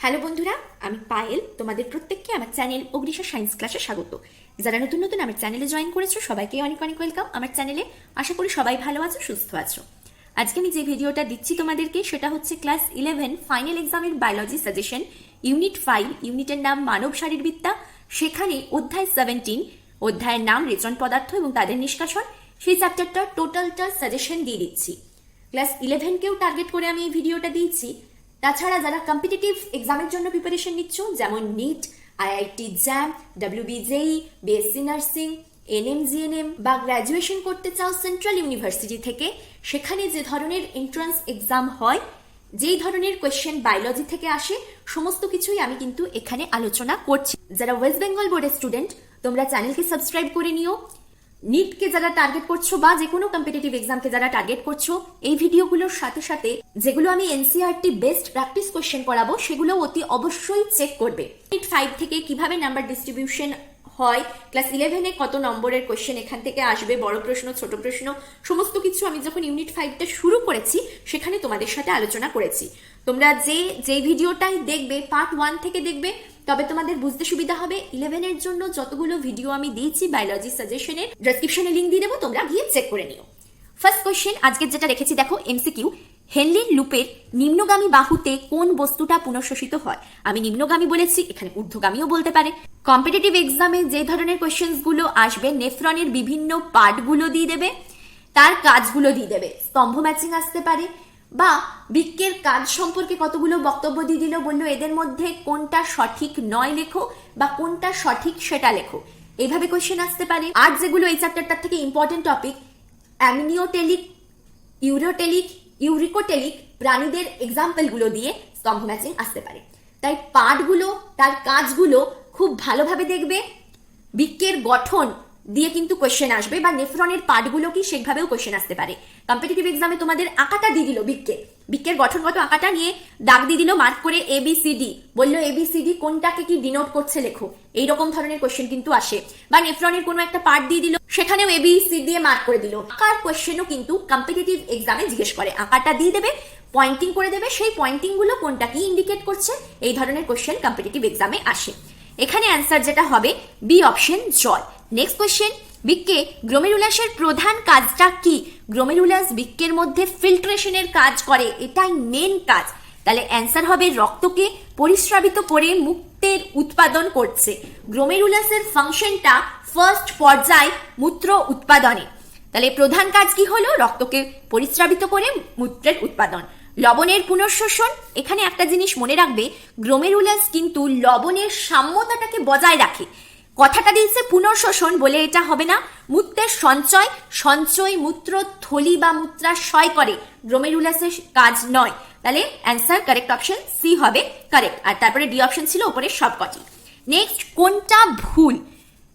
Hello বন্ধুরা, আমি পায়েল। তোমাদের প্রত্যেককে আমার চ্যানেল অগ্নিশা সায়েন্স ক্লাসে স্বাগত। যারা নতুন নতুন আমার চ্যানেলে জয়েন করেছো সবাইকে অনেক অনেক ওয়েলকাম আমার চ্যানেলে। আশা করি সবাই ভালো আছো, সুস্থ আছো। আজকে আমি যে ভিডিওটা দিচ্ছি তোমাদেরকে সেটা হচ্ছে ক্লাস 11 ফাইনাল এক্সামের বায়োলজি সাজেশন, ইউনিট 5, ইউনিটের নাম মানব শারীরবিদ্যা। সেখানে অধ্যায় 17, অধ্যায়ের নাম রেচন পদার্থ এবং তাদের নিষ্কাশন, সেই চ্যাপ্টারটা টোটালটা সাজেশন দিয়ে দিচ্ছি। ক্লাস 11কেও টার্গেট করে আমি এই ভিডিওটা দিয়েছি। তাছাড়া যারা কম্পিটিটিভ এক্সামের জন্য প্রিপারেশন নিচ্ছ, যেমন NEET, IIT JAM, WBJEE, BSc nursing, NM/GNM বা গ্র্যাজুয়েশন করতে চাও সেন্ট্রাল ইউনিভার্সিটি থেকে, সেখানে যে ধরনের এন্ট্রান্স এক্সাম হয়, যেই ধরনের কোয়েশ্চেন বায়োলজি থেকে আসে, সমস্ত কিছুই আমি কিন্তু এখানে আলোচনা করছি। যারা ওয়েস্ট বেঙ্গল বোর্ডের স্টুডেন্ট, তোমরা চ্যানেলকে সাবস্ক্রাইব করে নিও। নিটকে যারা টার্গেট করছো বা যে কোনো কম্পিটিটিভ এক্সামকে যারা টার্গেট করছো, এই ভিডিওগুলোর সাথে সাথে যেগুলো আমি এনসিইআরটি বেস্ট প্র্যাকটিস কোশ্চেন পড়াবো সেগুলো অতি অবশ্যই চেক করবে। ইউনিট 5 থেকে কিভাবে নাম্বার ডিস্ট্রিবিউশন হয়, ক্লাস 11-এ কত নম্বরের কোশ্চেন এখান থেকে আসবে, বড় প্রশ্ন, ছোট প্রশ্ন, সমস্ত কিছু আমি যখন ইউনিট 5টা শুরু করেছি সেখানে তোমাদের সাথে আলোচনা করেছি। তোমরা যে ভিডিওটাই দেখবে পার্ট 1 থেকে দেখবে, তবে তোমাদের বুঝতে সুবিধা হবে। 11-এর জন্য যতগুলো ভিডিও আমি দিয়েছি বায়োলজি সাজেশনের, ডেসক্রিপশনে লিংক দিয়ে দেবো, তোমরা গিয়ে চেক করে নিও। ফার্স্ট কোশ্চেন আজকে যেটা রেখেছি দেখো, এমসিকিউ। হেনলির লুপের নিম্নগামী বাহুতে কোন বস্তুটা পুনঃশোষিত হয়? আমি নিম্নগামী বলেছি, এখানে ঊর্ধ্বগামীও বলতে পারে। কম্পিটিটিভ এক্সামে যে ধরনের কোশ্চেন্স গুলো আসবে, নেফ্রনের বিভিন্ন পার্টগুলো দিয়ে দেবে, তার কাজগুলো দিয়ে দেবে। স্তম্ভ ম্যাচিং আসতে পারে, বা বৃক্কের কাজ সম্পর্কে কতগুলো বক্তব্য দিয়ে দিল, বললো এদের মধ্যে কোনটা সঠিক নয় লেখো, বা কোনটা সঠিক সেটা লেখো। এইভাবে কোয়েশ্চেন আসতে পারে। আর যেগুলো এই চ্যাপ্টারটার থেকে ইম্পর্টেন্ট টপিক, অ্যামিনিওটেলিক, ইউরোটেলিক, ইউরিকোটেলিক প্রাণীদের এক্সাম্পলগুলো দিয়ে স্তম্ভ ম্যাচিং আসতে পারে। তাই পার্টগুলো, তার কাজগুলো খুব ভালোভাবে দেখবে। বৃক্কের গঠন দিয়ে কিন্তু কোয়েশ্চেন আসবে, বা নেফ্রনের পার্টগুলো কি সেভাবেও কোয়েশ্চেন আসতে পারে। কম্পিটিটিভ এক্সামে তোমাদের আঁকাটা দিয়ে দিল, বৃক্কের গঠনগত আঁকাটা নিয়ে দাগ দিয়ে দিল মার্ক করে ABCD, বললো ABCD কোনটাকে কি ডিনোট করছে লেখো। এইরকম ধরনের কোয়েশ্চেন কিন্তু আসে। বা নেফ্রনের কোনো একটা পার্ট দিয়ে দিল, সেখানেও ABC দিয়ে মার্ক করে দিল। আঁকার কোয়েশ্চেনও কিন্তু কম্পিটিটিভ এক্সামে জিজ্ঞেস করে। আঁকাটা দিয়ে দেবে, পয়েন্টিং করে দেবে, সেই পয়েন্টিং গুলো কোনটা কি ইন্ডিকেট করছে, এই ধরনের কোয়েশ্চেন কম্পিটিটিভ এক্সামে আসে। এখানে অ্যান্সার যেটা হবে বি অপশন, জল। নেক্সট কোয়েশ্চেন, বৃক্কে গ্লোমেরুলাসের প্রধান কাজটা কি? গ্লোমেরুলাস বৃক্কের মধ্যে ফিল্ট্রেশনের কাজ করে, এটাই মেন কাজ। তাহলে অ্যান্সার হবে রক্তকে পরিস্রাবিত করে মূত্রের উৎপাদন করছে। গ্লোমেরুলাসের ফাংশনটা ফার্স্ট পর্যায় মূত্র উৎপাদনে। তাহলে প্রধান কাজ কি হলো? রক্তকে পরিস্রাবিত করে মূত্রের উৎপাদন। লবণের পুনঃশোষণ, এখানে একটা জিনিস মনে রাখবে, গ্লোমেরুলাস কিন্তু লবণের সাম্যতাটাকে বজায় রাখে। কথাটা দিয়েছে পুনঃশোষণ বলে এটা হবে না। মূত্রের সঞ্চয় মূত্র থলি বা মূত্রাশয় করে, গ্লোমেরুলাসের কাজ নয়। তাহলে অ্যান্সার কারেক্ট অপশন সি হবে কারেক্ট। আর তারপরে ডি অপশন ছিল উপরে সবকটি। নেক্সট, কোনটা ভুল?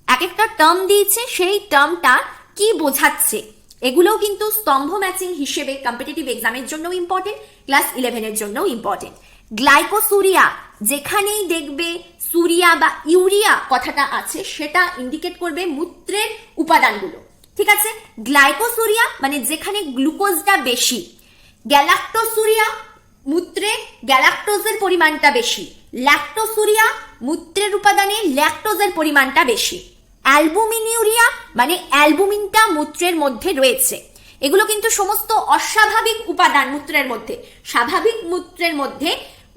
এক একটা টার্ম দিয়েছে, সেই টার্মটা কি বোঝাচ্ছে, এগুলোও কিন্তু স্তম্ভ ম্যাচিং হিসেবে কম্পিটিটিভ এক্সামের জন্য ইম্পর্টেন্ট, ক্লাস 11-এর জন্য ইম্পর্টেন্ট। গ্লাইকোসুরিয়া, যেখানেই দেখবে সুরিয়া বা ইউরিয়া কথাটা আছে, সেটা ইন্ডিকেট করবে মূত্রের উপাদানগুলো। ঠিক আছে, গ্লাইকোসুরিয়া মানে যেখানে গ্লুকোজটা বেশি। গ্যালাক্টোসুরিয়া, মূত্রে গ্যালাক্টোজের পরিমাণটা বেশি। ল্যাক্টোসুরিয়া, মূত্রের উপাদানে ল্যাকটোজের পরিমাণটা বেশি। অ্যালবুমিনিউরিয়া মানে অ্যালবুমিনটা মূত্রের মধ্যে রয়েছে। এগুলো কিন্তু সমস্ত অস্বাভাবিক উপাদান মূত্রের মধ্যে। স্বাভাবিক মূত্রের মধ্যে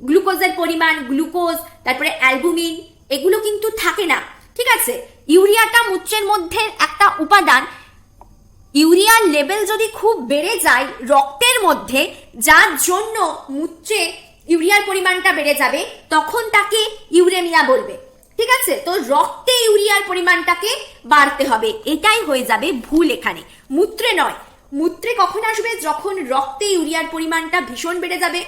গ্লুকোজের পরিমাণ, গ্লুকোজ, তারপরে অ্যালবুমিন, এগুলো কিন্তু থাকে না। ঠিক আছে, ইউরিয়াটা মূত্রের মধ্যে একটা উপাদান। ইউরিয়ার লেভেল যদি খুব বেড়ে যায় রক্তের মধ্যে, যার জন্য মূত্রে ইউরিয়ার পরিমাণটা বেড়ে যাবে, তখন তাকে ইউরেমিয়া বলবে। ঠিক আছে, তো রক্তে ইউরিয়ার পরিমাণটাকে বাড়তে হবে, এটাই হয়ে যাবে ভুল এখানে, মূত্রে নয়। মূত্রে কখন আসবে? যখন রক্তে ইউরিয়ার পরিমাণটা ভীষণ বেড়ে যাবে,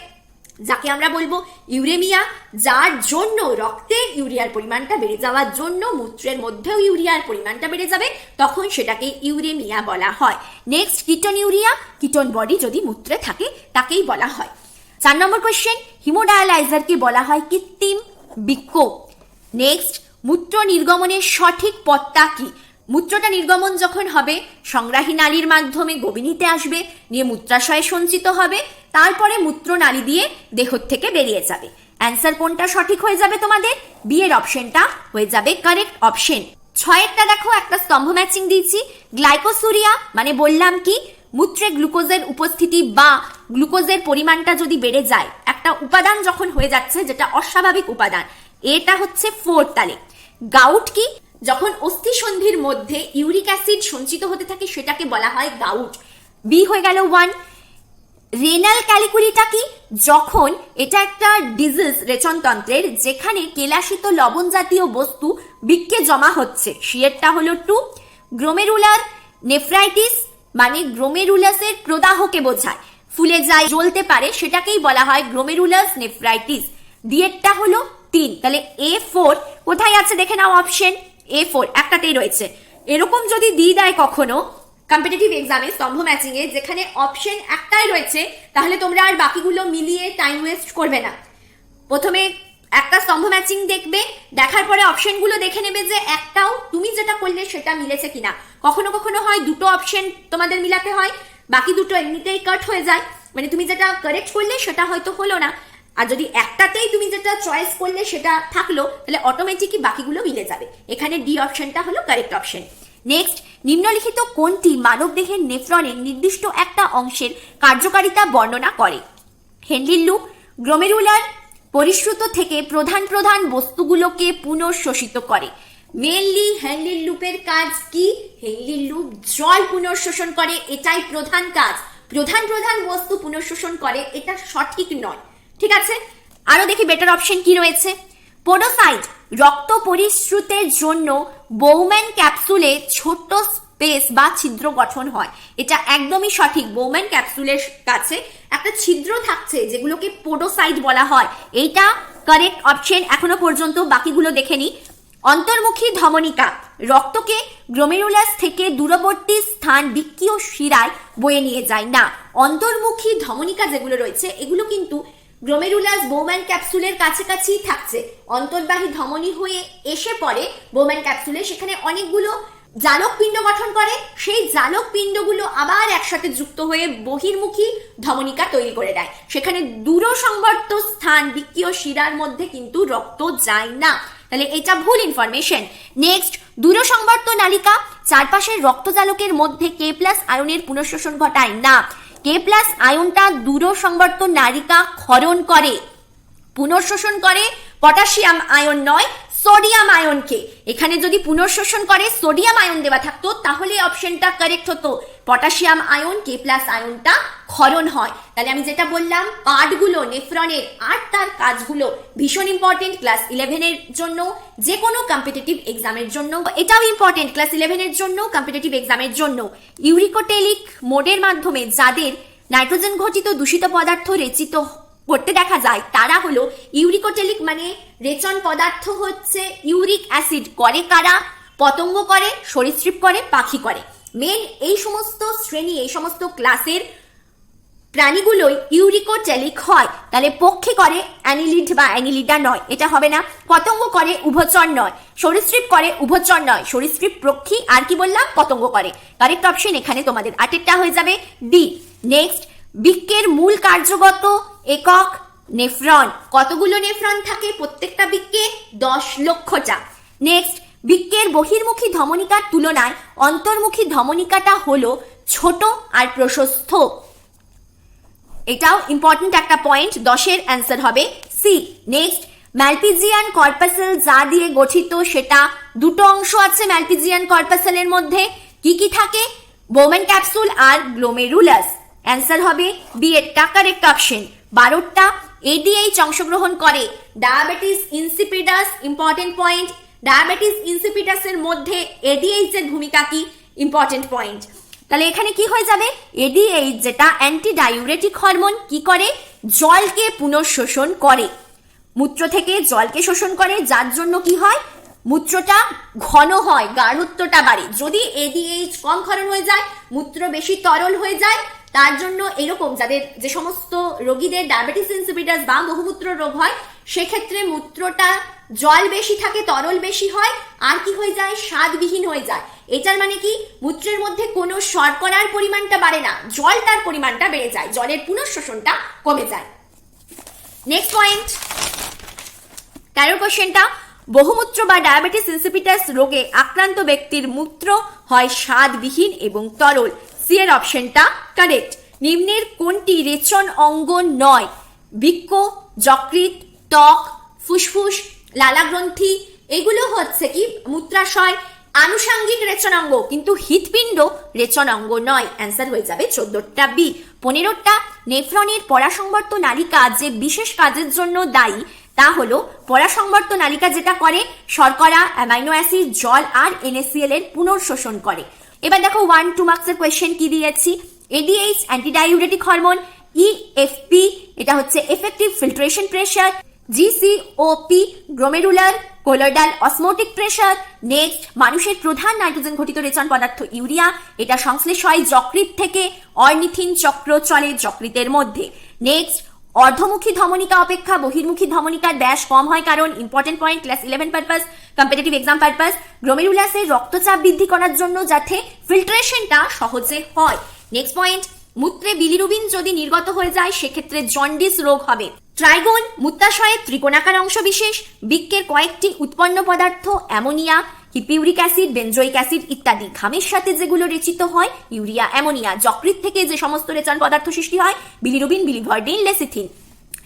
যাকে আমরা বলবো ইউরেমিয়া। যার জন্য রক্তে ইউরিয়ার পরিমাণটা বেড়ে যাওয়ার জন্য মূত্রের মধ্যেও ইউরিয়ার পরিমাণটা বেড়ে যাবে, তখন সেটাকে ইউরেমিয়া বলা হয়। Next, ketone urea, ketone body যদি মূত্রে থাকে তাকেই বলা হয়। 4 নম্বর কোয়েশ্চেন, হিমোডায়ালাইজারকে বলা হয় কৃত্রিম বৃক্ক। নেক্সট, মূত্র নির্গমনের সঠিক পথটা কি? মূত্রটা নির্গমন যখন হবে, সংগ্রাহী নালীর মাধ্যমে গোবিনীতে আসবে, নিয়ে মূত্রাশয়ে সঞ্চিত হবে, তারপরে মূত্রনালী দিয়ে দেহ থেকে বেরিয়ে যাবে। অ্যান্সার কোনটা সঠিক হয়ে যাবে তোমাদের? বি এর অপশনটা হয়ে যাবে কারেক্ট অপশন। 6 দেখো, একটা স্তম্ভ ম্যাচিং দিয়েছি। গ্লাইকোসুরিয়া মানে বললাম কি, মূত্রে গ্লুকোজের উপস্থিতি বা গ্লুকোজের পরিমাণটা যদি বেড়ে যায়, একটা উপাদান যখন হয়ে যাচ্ছে যেটা অস্বাভাবিক উপাদান, এটা হচ্ছে 4। তালে গাউট কি? যখন অস্থিসন্ধির মধ্যে ইউরিক অ্যাসিড সঞ্চিত হতে থাকে সেটাকে বলা হয় গাউট। বি হয়ে গেল 1। রেনাল ক্যালিকুলিটা কি? যখন এটা একটা ডিজিজ রেচনতন্ত্রের, যেখানে কেলাসিত লবণ জাতীয় বস্তু বৃক্কে জমা হচ্ছে, সিয়েরটা হলো 2। গ্লোমেরুলার নেফ্রাইটিস মানে গ্লোমেরুলাসের প্রদাহকে বোঝায়, ফুলে যায়, জ্বলতে পারে, সেটাকেই বলা হয় গ্লোমেরুলাস নেফ্রাইটিস। ডিএরটা হলো 3। তাহলে A4 কোথায় আছে দেখে নাও, অপশন A4 একটাতেই রয়েছে। এরকম যদি দিয়ে দেয় কখনো কম্পিটিটিভ এক্সামে স্তম্ভ ম্যাচিং এ, যেখানে অপশন একটাই রয়েছে, তাহলে তোমরা আর বাকিগুলো মিলিয়ে টাইম ওয়েস্ট করবে না। প্রথমে একটা স্তম্ভ ম্যাচিং দেখবে, দেখার পরে অপশনগুলো দেখে নেবে যে একটাও তুমি যেটা করলে সেটা মিলেছে কিনা। কখনো কখনো হয় দুটো অপশন তোমাদের মিলাতে হয়, বাকি দুটো এমনিতেই কাট হয়ে যায়, মানে তুমি যেটা কারেক্ট করলে সেটা হয়তো হলো না। আর যদি একটাতেই তুমি যেটা চয়েস করলে সেটা থাকলো, তাহলে অটোমেটিকই বাকিগুলো মিলে যাবে। এখানে ডি অপশনটা হলো কারেক্ট অপশন। নেক্সট, নিম্নলিখিত কোনটি মানবদেহের নেফ্রনের নির্দিষ্ট একটা অংশের কার্যকারিতা বর্ণনা করে? হেনলির লুপ। গ্লোমেরুলার পরিশ্রুত থেকে প্রধান প্রধান বস্তুগুলোকে পুনঃশোষিত করে। মেনলি হেনলির লুপের কাজ কি? হেনলির লুপ জল পুনঃশোষণ করে, এটাই প্রধান কাজ। প্রধান প্রধান বস্তু পুনঃশোষণ করে, এটা সঠিক নয়। ঠিক আছে, আরো দেখি বেটার অপশন কি রয়েছে। পোডোসাইট রক্ত পরিশ্রুতের জন্য বোউম্যান ক্যাপসুলে ছোট স্পেস বা ছিদ্র গঠন হয়, এটা একদমই সঠিক। বোউম্যান ক্যাপসুলের কাছে একটা ছিদ্র থাকছে, যেগুলোকে পোডোসাইট বলা হয়, এইটা কারেক্ট অপশন এখনো পর্যন্ত। বাকিগুলো দেখে নি। অন্তর্মুখী ধমনিকা রক্তকে গ্লোমেরুলাস থেকে দূরবর্তী স্থান বৃক্কীয় শিরায় বয়ে নিয়ে যায় না। অন্তর্মুখী ধমনিকা যেগুলো রয়েছে এগুলো কিন্তু গ্লোমেরুলাস বোউম্যান ক্যাপসুলের কাছাকাছি থাকছে। অন্তর্বাহী ধমনী হয়ে এসে পড়ে বোউম্যান ক্যাপসুলে, সেখানে অনেকগুলো জালক পিণ্ড গঠন করে, সেই জালক পিণ্ডগুলো আবার একসাথে যুক্ত হয়ে বহির্মুখী ধমনিকা তৈরি করে দেয়। সেখানে দূর সংবর্ত স্থান বৃক্কীয় শিরার মধ্যে কিন্তু রক্ত যায় না, তাহলে এটা ভুল ইনফরমেশন। নেক্সট, দূর সংবর্ত নালিকা চারপাশের রক্তজালকের মধ্যে K+ আয়নের পুনঃশোষণ ঘটায় না। K+ আয়নটা দূর সংবর্ত নালিকা ক্ষরণ করে, পুনঃশোষণ করে পটাশিয়াম আয়ন নয়, সোডিয়াম আয়নকে। এখানে যদি পুনঃশোষণ করে সোডিয়াম আয়ন দেওয়া থাকতো তাহলে অপশনটা কারেক্ট হতো। পটাশিয়াম আয়ন K+ আয়নটা ক্ষরণ হয়। তাহলে আমি যেটা বললাম, পার্টগুলো নেফ্রনের আর তার কাজগুলো ভীষণ ইম্পর্টেন্ট ক্লাস 11 এর জন্য, যে কোনো কম্পিটিটিভ এক্সামের জন্য। এটাও ইম্পর্টেন্ট ক্লাস 11 এর জন্য, কম্পিটিটিভ এক্সামের জন্য। ইউরিকোটেলিক মোডের মাধ্যমে যাদের নাইট্রোজেন ঘটিত দূষিত পদার্থ রেচিত করতে দেখা যায় তারা হলো ইউরিকোটেলিক, মানে রেচন পদার্থ হচ্ছে ইউরিক অ্যাসিড। করে কারা? পতঙ্গ করে, সরীসৃপ করে, পাখি করে। মেন এই সমস্ত শ্রেণী, এই সমস্ত ক্লাসের প্রাণীগুলোই ইউরিকোটেলিক হয়। তাহলে পক্ষী করে অ্যানিলিড বা অ্যানিলিডা নয়, এটা হবে না। পতঙ্গ করে উভচর নয়, সরীসৃপ করে উভচর নয়, সরীসৃপ পক্ষী, আর কি বললাম, পতঙ্গ করে। কারেক্ট অপশন এখানে তোমাদের 8টা হয়ে যাবে ডি। নেক্সট, বৃক্কের মূল কার্যগত একক নেফ্রন। কতগুলো নেফ্রন থাকে প্রত্যেকটা বৃক্কে? 10 লক্ষটা। নেক্সট, বৃক্কের বহির্মুখী ধমনিকার তুলনায় অন্তর্মুখী ধমনিকাটা হলো ছোট আর প্রশস্ত। এটাও ইম্পর্টেন্ট একটা পয়েন্ট, 10-এর অ্যান্সার হবে সি। নেক্সট, ম্যালপিজিয়ান কর্পাসেল যা দিয়ে গঠিত সেটা দুটো অংশ আছে ম্যালপিজিয়ান কর্পাসেলের মধ্যে। কি কি থাকে? বোউম্যান ক্যাপসুল আর গ্লোমেরুলাস। অ্যান্সার হবে বি এরটা কারেক্ট অপশন। 12টা ADH অংশগ্রহণ করে। Diabetes insipidus, important point. Diabetes ইনসিপিডাসের মধ্যে ADH এর ভূমিকা কি? Important point. তাহলে এখানে কি হয়ে যাবে? ADH যেটা অ্যান্টি ডাইউরেটিক হরমোন, কি করে? জলকে পুনঃশোষণ করে, মূত্র থেকে জলকে শোষণ করে, যার জন্য কি হয়? মূত্রটা ঘন হয়, গাঢ়ত্বটা বাড়ে। যদি ADH কম ক্ষরণ হয়ে যায়, মূত্র বেশি তরল হয়ে যায়, তার জন্য এরকম যাদের যে সমস্ত রোগীদের ডায়াবেটিস ইনসিপিডাস বা বহুমূত্র রোগ হয়, সেক্ষেত্রে মূত্রটা জল বেশি থাকে, তরল বেশি হয়, আর কি হয়ে যায়? স্বাদবিহীন হয়ে যায়। এটার মানে কি? মূত্রের মধ্যে কোনো শর্করার পরিমাণটা বাড়ে না, জলটার পরিমাণটা বেড়ে যায়, জলের পুনঃশোষণটা কমে যায়। নেক্সট পয়েন্ট, পরের কোশ্চেনটা, বহুমূত্র বা ডায়াবেটিস ইনসিপিটাস রোগে আক্রান্ত ব্যক্তির মূত্র হয় স্বাদবিহীন এবং তরল। সি এর অপশনটা কারেক্ট। নিম্নের কোনটি রেচন অঙ্গ নয়? বৃক্ক, যকৃৎ, ত্বক, ফুসফুস, লালাগ্রন্থি, এগুলো হচ্ছে কি মূত্রাশয় আনুষঙ্গিক রেচনাঙ্গ, কিন্তু হৃৎপিণ্ড রেচনাঙ্গ নয়। অ্যান্সার হয়ে যাবে 14টা বি। 15টা, নেফ্রনের পরাসংবর্ত নালিকা যে বিশেষ কাজের জন্য দায়ী তা হলো, পরাসংবর্ত নালিকা যেটা করে শর্করা, অ্যামাইনো অ্যাসিড, জল আর NaCl এর পুনর্শোষণ করে। এবার দেখো 1-2 মার্কসের কোয়েশ্চেন কি দিয়েছি। ADH অ্যান্টিডাইউরেটিক হরমোন, EFP এটা হচ্ছে effective filtration pressure, GCOP glomerular colloidal osmotic pressure. Next, মানুষের প্রধান নাইট্রোজেন ঘটিত রেচন পদার্থ ইউরিয়া, এটা সংশ্লেষ হয় যকৃৎ থেকে, অর্নিথিন চক্র চলে যকৃতের মধ্যে। নেক্সট, অর্ধমুখী ধমনিকা অপেক্ষা বহির্মুখী ধমনিকার ব্যাস কম হয় কারণ, important point class 11 purpose, competitive exam purpose, গ্লোমেরুলাসের রক্তচাপ বৃদ্ধি করার জন্য যাতে ফিল্ট্রেশনটা সহজে হয়। নেক্সট পয়েন্ট, মূত্রে বিলিরুবিন যদি নির্গত হয়ে যায় সেক্ষেত্রে জন্ডিস রোগ হবে। ট্রাইগোন, মূত্রাশয়ের ত্রিকোণাকার অংশ বিশেষ, বৃক্কের কয়েকটি উৎপন্ন পদার্থ অ্যামোনিয়া, হিপিউরিক অ্যাসিড, বেনজোইক অ্যাসিড ইত্যাদি। ঘামের সাথে যেগুলো রেচিত হয় ইউরিয়া, অ্যামোনিয়া। যকৃৎ থেকে যে সমস্ত রেচন পদার্থ সৃষ্টি হয় বিলিরুবিন, বিলিভার্ডিন, লেসিথিন।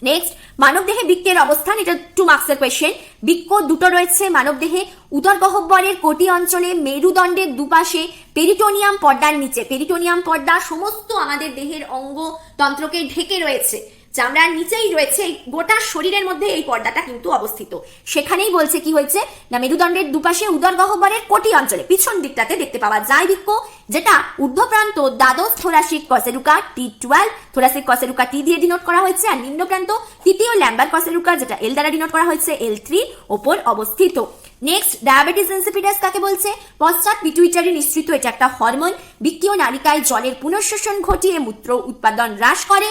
নেক্সট, মানবদেহে বৃক্কের অবস্থান, এটা 2 মার্কসের কোয়েশ্চেন। বৃক্ক দুটো রয়েছে মানবদেহে, উদর গহ্বরের কোটি অঞ্চলে, মেরুদণ্ডের দুপাশে, পেরিটোনিয়াম পর্দার নিচে। পেরিটোনিয়াম পর্দা সমস্ত আমাদের দেহের অঙ্গতন্ত্রকে ঢেকে রয়েছে, চামড়ার নিচেই রয়েছে, গোটা শরীরের মধ্যে এই পর্দাটা কিন্তু অবস্থিত। সেখানেই বলছে কি হয়েছে না, মেরুদণ্ডের দুপাশে উদর গহ্বরের কোটি অঞ্চলে পিছন দিকটাতে দেখতে পাওয়া যায় বৃক্ক, যেটা ঊর্ধ্বপ্রান্ত দ্বাদশ থোরাসিক কসেরুকা T12, থোরাসিক কসেরুকা T দিয়ে ডিনোট করা হয়েছে, আর নিম্নপ্রান্ত তৃতীয় ল্যাম্বার কসেরুকা যেটা L দ্বারা ডিনোট করা হয়েছে L3 ওপর অবস্থিত। নেক্সট, ডায়াবেটিস ইনসিপিডাস কাকে বলছে? পশ্চাৎ পিটুইটারি নিঃসৃত এটা একটা হরমোন, বৃক্কীয় নালিকায় জলের পুনঃশোষণ ঘটিয়ে মূত্র উৎপাদন হ্রাস করে।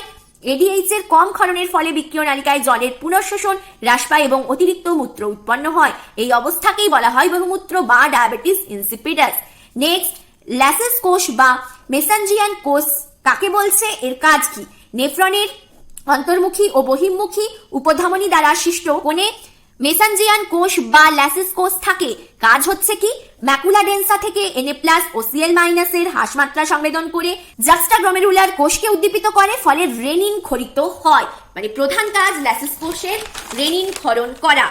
ADH এর কম ক্ষরণের ফলে বৃক্কীয় নালিকায় জলের পুনঃশোষণ হ্রাস পায় এবং অতিরিক্ত মূত্র উৎপন্ন হয়। এই অবস্থাকেই বলা হয় বহুমূত্র বা ডায়াবেটিস ইনসিপিডাস। নেক্সট, ল্যাসেস কোষ বা মেসেঞ্জিয়ান কোষ কাকে বলছে? এর কাজ কি? নেফ্রনের অন্তর্মুখী ও বহির্মুখী উপধমনী দ্বারা সৃষ্ট কোণে মেসেঞ্জিয়ান কোষ বা ল্যাসেস কোষ থাকে। কাজ হচ্ছে কি? ম্যাকুলা ডেন্সা থেকে Na+ ও Cl- এর হ্রাস মাত্রা সংবেদন করে জাক্সটাগ্লোমেরুলার কোষকে উদ্দীপিত করে, ফলে রেনিন ক্ষরিত হয়। মানে প্রধান কাজ ল্যাসেস কোষের রেনিন ক্ষরণ করা।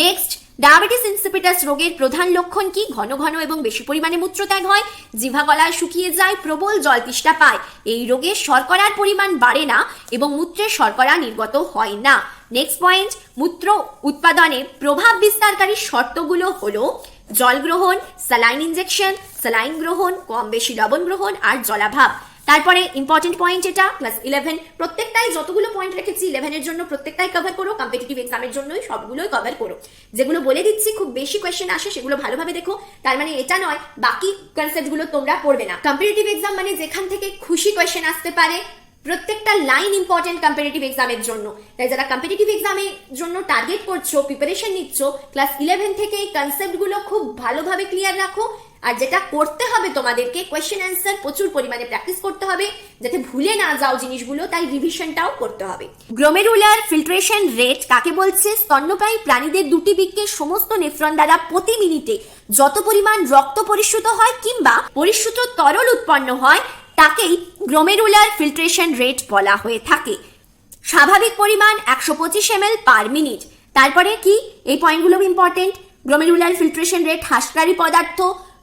নেক্সট, ডায়াবেটিস ইনসিপিটাস রোগের প্রধান লক্ষণ কি? ঘন ঘন এবং বেশি পরিমাণে মূত্রত্যাগ হয়, জিহ্বা গলায় শুকিয়ে যায়, প্রবল জল তৃষ্ণা পায়। এই রোগে শর্করার পরিমাণ বাড়ে না এবং মূত্রে শর্করা নির্গত হয় না। নেক্সট পয়েন্ট, মূত্র উৎপাদনে প্রভাব বিস্তারকারী শর্তগুলো হলো জল গ্রহণ, স্যালাইন ইনজেকশন, স্যালাইন গ্রহণ, কম বেশি লবণ গ্রহণ আর জলাভাব। তারপরে ইম্পর্টেন্ট পয়েন্ট এটা ক্লাস 11, প্রত্যেকটাই যতগুলো পয়েন্ট রেখেছি 11 এর জন্য প্রত্যেকটাই কভার করো, কম্পিটিটিভ এক্সামের জন্যই সবগুলোই কভার করো। যেগুলো বলে দিচ্ছি খুব বেশি কোয়েশ্চেন আসে সেগুলো ভালোভাবে দেখো, তার মানে এটা নয় বাকি কনসেপ্টগুলো তোমরা পড়বে না। কম্পিটিটিভ এক্সাম মানে যেখান থেকে খুশি কোয়েশ্চেন আসতে পারে, প্রত্যেকটা লাইন ইম্পর্টেন্ট কম্পিটিটিভ এক্সামের জন্য। তাই যারা কম্পিটিটিভ এক্সামের জন্য টার্গেট করছো, প্রিপারেশন নিচ্ছ, ক্লাস 11 থেকে এই কনসেপ্টগুলো খুব ভালোভাবে ক্লিয়ার রাখো। আর যেটা করতে হবে তোমাদেরকে, কোয়েশ্চেন অ্যান্সার প্রচুর পরিমাণে প্র্যাকটিস করতে হবে যাতে ভুলে না যাও জিনিসগুলো, তাই রিভিশনটাও করতে হবে। গ্লোমেরুলার ফিল্ট্রেশন রেট কাকে বলছে? স্তন্যপায়ী প্রাণীদের দুটি বৃক্কের সমস্ত নেফ্রন দ্বারা প্রতি মিনিটে যত পরিমাণ রক্ত পরিশ্রুত হয় কিংবা পরিশ্রুত তরল উৎপন্ন হয় তাকেই গ্লোমেরুলার ফিল্ট্রেশন রেট বলা হয়ে থাকে। স্বাভাবিক পরিমাণ 125 ml পার মিনিট। তারপরে কি এই পয়েন্টগুলো ইম্পর্টেন্ট, গ্লোমেরুলার ফিল্ট্রেশন রেট হ্রাসকারী পদার্থ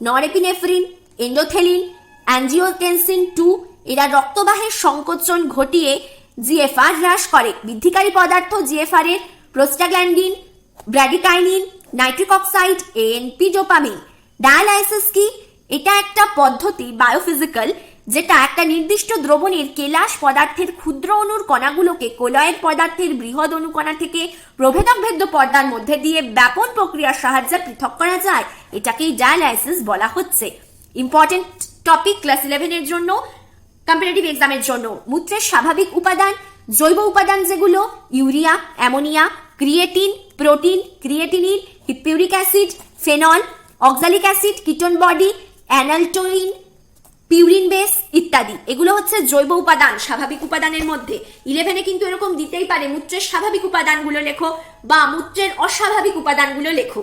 নরএপিনেফ্রিন, এন্ডোথেলিন, অ্যাঞ্জিওটেনসিন 2 এরা রক্তবাহের সংকোচন ঘটিয়ে জিএফআর হ্রাস করে। বৃদ্ধিকারী পদার্থ জিএফআর এর prostaglandin, bradykinin, nitric oxide, ANP, dopamine. Dialysis কি? এটা একটা পদ্ধতি বায়োফিজিক্যাল যেটা একটা নির্দিষ্ট দ্রবণের কেলাস পদার্থের ক্ষুদ্র অণুর কণাগুলোকে কোলয়েড পদার্থের বৃহৎ অণুকণা থেকে প্রভেদক ভেদ্য পর্দার মধ্যে দিয়ে ব্যাপন প্রক্রিয়ার সাহায্যে পৃথক করা যায়। এটাকেই ডায়ালাইসিস বলা হচ্ছে। ইম্পর্টেন্ট টপিক ক্লাস 11 এর জন্য, কম্পিটিটিভ এক্সামের জন্য। মূত্রের স্বাভাবিক উপাদান, জৈব উপাদান যেগুলো urea, ammonia, creatine, protein, creatinine, hippuric acid, phenol, oxalic acid, ketone body, allantoin, purine base ইত্যাদি, এগুলো হচ্ছে জৈব উপাদান স্বাভাবিক উপাদানের মধ্যে। 11-এ কিন্তু এরকম দিতেই পারে মূত্রের স্বাভাবিক উপাদানগুলো লেখো বা মূত্রের অস্বাভাবিক উপাদানগুলো লেখো।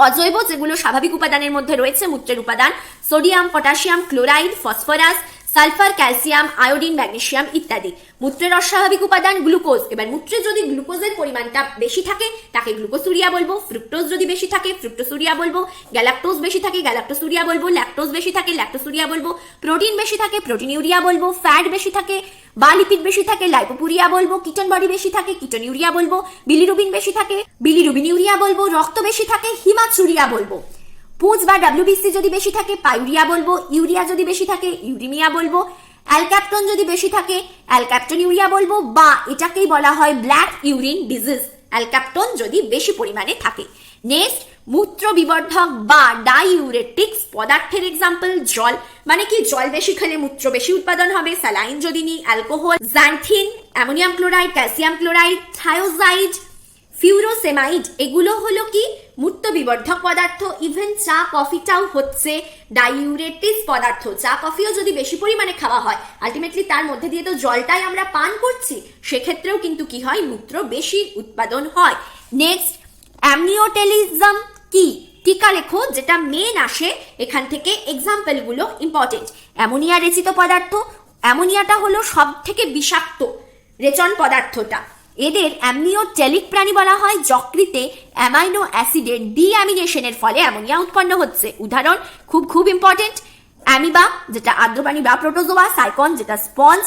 অজৈব যেগুলো স্বাভাবিক উপাদানের মধ্যে রয়েছে মূত্রের উপাদান sodium, potassium, chloride, phosphorus, sulphur, calcium, iodine, magnesium ইত্যাদি। মূত্রের অস্বাভাবিক উপাদান গ্লুকোজ। এবার মূত্রে যদি গ্লুকোজের পরিমাণটা বেশি থাকে তাকে গ্লুকোসুরিয়া বলবো। ফ্রুক্টোজ যদি বেশি থাকে ফ্রুক্টোসুরিয়া বলবো। গ্যালাক্টোজ বেশি থাকে গ্যালাক্টোসুরিয়া বলবো। ল্যাকটোজ বেশি থাকে ল্যাকটোসুরিয়া বলবো। প্রোটিন বেশি থাকে প্রোটিনিউরিয়া বলবো। ফ্যাট বেশি থাকে বা লিপিড বেশি থাকে লাইপোপুরিয়া বলবো। কিটোন বডি বেশি থাকে কিটোনিউরিয়া বলবো। বিলিরুবিন বেশি থাকে বিলিরুবিনিউরিয়া বলবো। রক্ত বেশি থাকে হিমাচুরিয়া বলবো। পুঁজ বা ডাব্লিউবিসি যদি বেশি থাকে পাইউরিয়া বলবো। ইউরিয়া যদি বেশি থাকে ইউরিমিয়া বলবো। অ্যালক্যাপটন যদি বেশি থাকে অ্যালক্যাপটনিউরিয়া বলবো, বা এটাকেই বলা হয় ব্ল্যাক ইউরিন ডিজিজ অ্যালক্যাপটন যদি বেশি পরিমাণে থাকে। নেক্সট, মূত্র বিবর্ধক বা ডাইউরেটিক্স পদার্থের এক্সাম্পল জল, মানে কি জল বেশি খেলে মূত্র বেশি উৎপাদন হবে। স্যালাইন যদি নিই alcohol, xanthine, ammonium chloride, calcium chloride, thiazide, furosemide, এগুলো হলো কি মূত্র বিবর্ধক পদার্থ। ইভেন চা কফিটাও হচ্ছে ডাইউরেটিক্স পদার্থ। চা কফিও যদি বেশি পরিমাণে খাওয়া হয় আলটিমেটলি তার মধ্যে দিয়ে তো জলটাই আমরা পান করছি, সেক্ষেত্রেও কিন্তু কি হয় মূত্র বেশি উৎপাদন হয়। নেক্সট, অ্যামনিওটেলিজম কি টিকা লেখো যেটা মেন আসে এখান থেকে। এক্সাম্পল গুলো ইম্পর্টেন্ট। অ্যামোনিয়া রেচিত পদার্থ, অ্যামোনিয়াটা হলো সব থেকে বিষাক্ত রেচন পদার্থটা। এদের অ্যামনিওটেলিক প্রাণী বলা হয়। যকৃতে অ্যামাইনো অ্যাসিডের ডিঅ্যামিনেশনের ফলে অ্যামোনিয়া উৎপন্ন হচ্ছে। উদাহরণ খুব ইম্পর্টেন্ট, অ্যামিবা যেটা আর্দ্রপ্রাণী বা প্রোটোজোয়া, সাইকন যেটা স্পঞ্জ,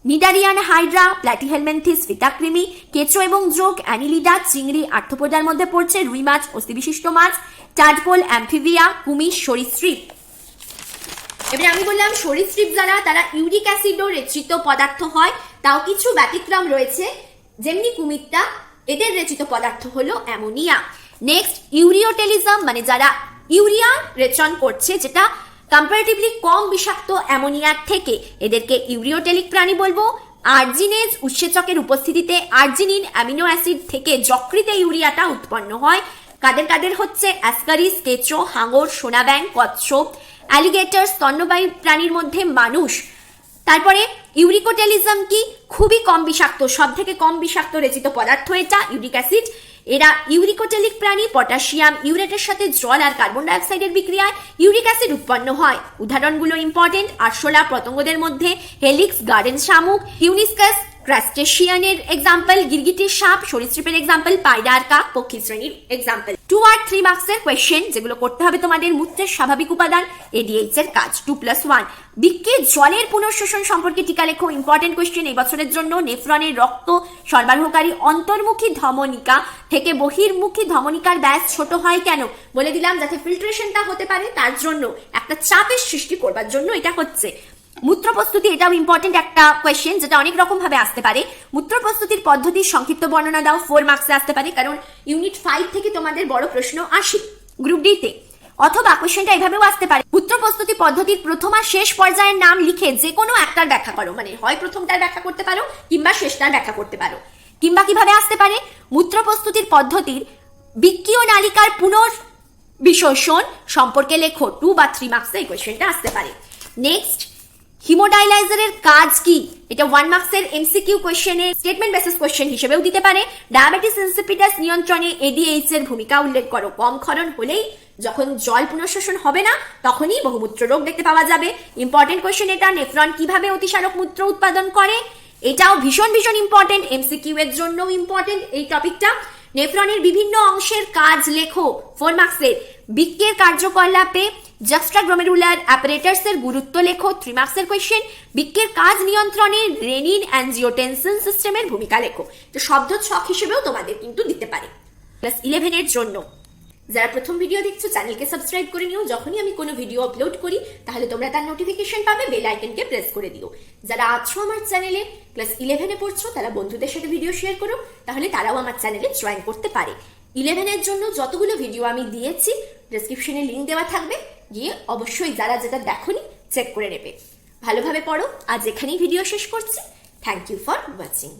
নিডারিয়ান হাইড্রা, প্ল্যাটিহেলমেন্থিস ফিতাকৃমি, কেঁচো এবং জোক, অ্যানিলিডা চিংড়ি আর্থ্রোপোডার মধ্যে পড়ছে, রুই মাছ অস্থিবিশিষ্ট মাছ, টাডপোল, অ্যাম্ফিবিয়া, কুমির, সরীসৃপ। এবার আমি বললাম সরীসৃপ যারা তারা ইউরিক অ্যাসিডও রেচিত পদার্থ হয়, তাও কিছু ব্যতিক্রম রয়েছে। যেমনি কুমিরটা, এদের রেচিত পদার্থ হলো অ্যামোনিয়া। নেক্সট, ইউরিওটেলিজম মানে যারা ইউরিয়া রেচন করছে যেটা কম্পারেটিভলি কম বিষাক্ত অ্যামোনিয়ার থেকে, এদেরকে ইউরিওটেলিক প্রাণী বলবো। আর্জিনেজ উৎসেচকের উপস্থিতিতে আর্জিনিন অ্যামিনো অ্যাসিড থেকে যকৃতে ইউরিয়াটা উৎপন্ন হয়। কাদের হচ্ছে অ্যাসকারিস, কেঁচো, হাঙর, সোনাব্যাং, কচ্ছপ, অ্যালিগেটর, স্তন্যপায়ী প্রাণীর মধ্যে মানুষ। তারপরে ইউরিকোটেলিজম কি খুবই কম বিষাক্ত, সব থেকে কম বিষাক্ত রেচিত পদার্থ এটা ইউরিক অ্যাসিড। এরা ইউরিকোটেলিক প্রাণী। পটাশিয়াম ইউরেটের সাথে জল আর কার্বন ডাইঅক্সাইডের বিক্রিয়ায় ইউরিক অ্যাসিড উৎপন্ন হয়। উদাহরণগুলো ইম্পর্টেন্ট, আরশোলা পতঙ্গদের মধ্যে, হেলিক্স গার্ডেন শামুক, ইউনিস্কাস ক্রাস্টেশিয়ানের এক্সাম্পল, গিরগিটির সাপ, সরীসৃপের এক্সাম্পল, পায়রা আর কাক, পক্ষী শ্রেণীর এক্সাম্পল। 2 আর 3 মার্কসের কোয়েশ্চেন যেগুলো করতে হবে তোমাদের মূত্রের স্বাভাবিক উপাদান এডিএইচ এর কাজ 2+1। বৃক্কে জলের পুনঃশোষণ সম্পর্কে টিকা লেখো, ইম্পর্টেন্ট কোয়েশ্চেন এই বছরের জন্য। নেফ্রনের রক্ত সরবরাহকারী অন্তর্মুখী ধমনিকা থেকে বহির্মুখী ধমনিকার ব্যাস ছোট হয় কেন? বলে দিলাম যাতে ফিল্ট্রেশনটা হতে পারে, তার জন্য একটা চাপের সৃষ্টি করবার জন্য এটা হচ্ছে। মূত্র প্রস্তুতি, এটাও ইম্পর্টেন্ট একটা কোয়েশ্চেন যেটা অনেক রকম ভাবে আসতে পারে। মূত্র প্রস্তুতির পদ্ধতির সংক্ষিপ্ত বর্ণনা দাও, 4 মার্কসে আসতে পারে, কারণ ইউনিট 5 থেকে তোমাদের বড় প্রশ্ন আসে গ্রুপ ডি তে। অথবা কোয়েশ্চেনটা এভাবেও আসতে পারে, মূত্র প্রস্তুতি পদ্ধতির প্রথম আর শেষ পর্যায়ের নাম লিখে যে কোনো একটার ব্যাখ্যা করো, মানে হয় প্রথমটার ব্যাখ্যা করতে পারো কিংবা শেষটার ব্যাখ্যা করতে পারো। কিংবা কিভাবে আসতে পারে, মূত্র প্রস্তুতির পদ্ধতির বৃক্কীয় নালিকার পুনর্বিশোষণ সম্পর্কে লেখো, 2 বা 3 মার্কসে এই কোয়েশ্চেনটা আসতে পারে। নেক্সট, হিমোডাইলাইজারের কাজ কি? এটা 1 মার্কসের এমসিকিউ কোয়েশ্চেনে স্টেটমেন্ট বেসিস কোয়েশ্চেন হিসেবেও দিতে পারে। ডায়াবেটিস ইনসিপিটাস নিয়ন্ত্রণে এডিএইচ এর ভূমিকা উল্লেখ করো। কম ক্ষরণ হলেই, যখন জল পুনঃশোষণ হবে না তখনই বহুমূত্র রোগ দেখতে পাওয়া যাবে। ইম্পর্টেন্ট কোয়েশ্চেন এটা। নেফ্রন কিভাবে অতিসারক মূত্র উৎপাদন করে? এটাও ভীষণ ইম্পর্টেন্ট, এমসিকিউ এর জন্য ইম্পর্টেন্ট এই টপিকটা। নেফ্রনের বিভিন্ন অংশের কাজ লেখো, 4 মার্কসের। বৃক্কের কার্যকলাপে জাক্সট্রাগ্লোমেরুলার অ্যাপারেটাসের গুরুত্ব লেখো, 3 মার্কসের কোয়েশ্চেন। বৃক্কের কাজ নিয়ন্ত্রণে রেনিন অ্যানজিওটেনসিন সিস্টেমের ভূমিকা লেখো। তো শব্দ ছক হিসেবেও তোমাদের কিন্তু দিতে পারে। ক্লাস 11 এর জন্য যারা প্রথম ভিডিও দেখছো চ্যানেলকে সাবস্ক্রাইব করে নিও, যখনই আমি কোনো ভিডিও আপলোড করি তাহলে তোমরা তার নোটিফিকেশন পাবে, বেল আইকনকে প্রেস করে দিও। যারা আছো আমার চ্যানেলে ক্লাস 11 এ পড়ছো তারা বন্ধুদের সাথে ভিডিও শেয়ার করো, তাহলে তারাও আমার চ্যানেলে জয়েন করতে পারে। 11 এর জন্য যতগুলো ভিডিও আমি দিয়েছি ডেসক্রিপশনে লিংক দেওয়া থাকবে, গিয়ে অবশ্যই যারা যেটা দেখোনি চেক করে নেবে। ভালোভাবে পড়ো। আজ এখানেই ভিডিও শেষ করছি। Thank you for watching.